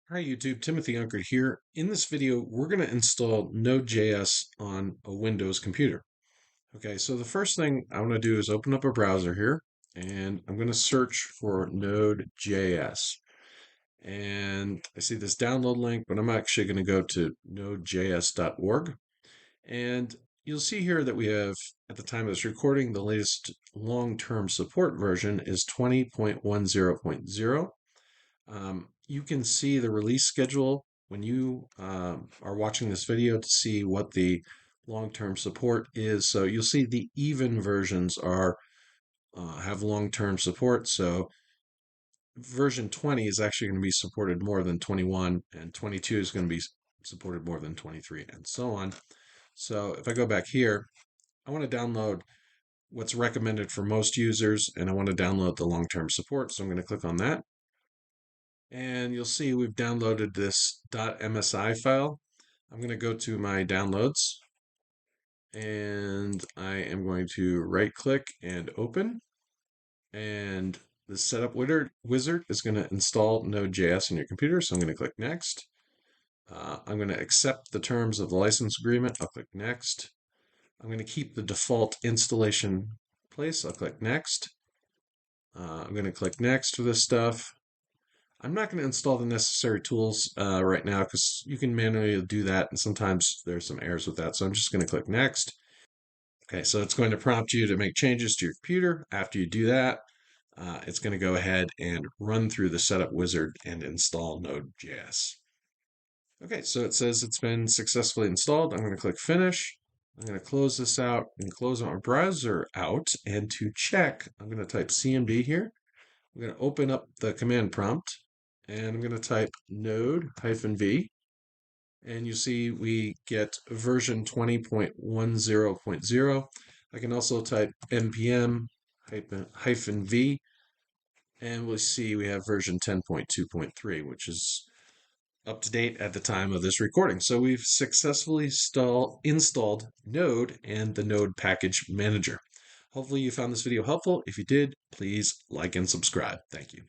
Hi YouTube, Timothy Unkert here. In this video, we're going to install Node.js on a Windows computer. Okay, so the first thing I want to do is open up a browser here, and I'm going to search for Node.js. And I see this download link, but I'm actually going to go to nodejs.org. And you'll see here that we have, at the time of this recording, the latest long-term support version is 20.10.0. You can see the release schedule when you are watching this video to see what the long-term support is. So you'll see the even versions are have long-term support. So version 20 is actually going to be supported more than 21, and 22 is going to be supported more than 23, and so on. So if I go back here, I want to download what's recommended for most users, and I want to download the long-term support. So I'm going to click on that. And you'll see we've downloaded this .msi file. I'm going to go to my downloads and I am going to right click and open. And the setup wizard is going to install Node.js on your computer. So I'm going to click next. I'm going to accept the terms of the license agreement. I'll click next. I'm going to keep the default installation place. I'll click next. I'm going to click next for this stuff. I'm not going to install the necessary tools right now because you can manually do that, and sometimes there's some errors with that. So I'm just going to click next. Okay, so it's going to prompt you to make changes to your computer. After you do that, it's going to go ahead and run through the setup wizard and install Node.js. Okay, so it says it's been successfully installed. I'm going to click finish. I'm going to close this out and close my browser out. And to check, I'm going to type CMD here. I'm going to open up the command prompt and I'm going to type node-v, and you see we get version 20.10.0. I can also type npm-v, and we'll see we have version 10.2.3, which is up to date at the time of this recording. So we've successfully installed Node and the Node package manager. Hopefully you found this video helpful. If you did, please like and subscribe. Thank you.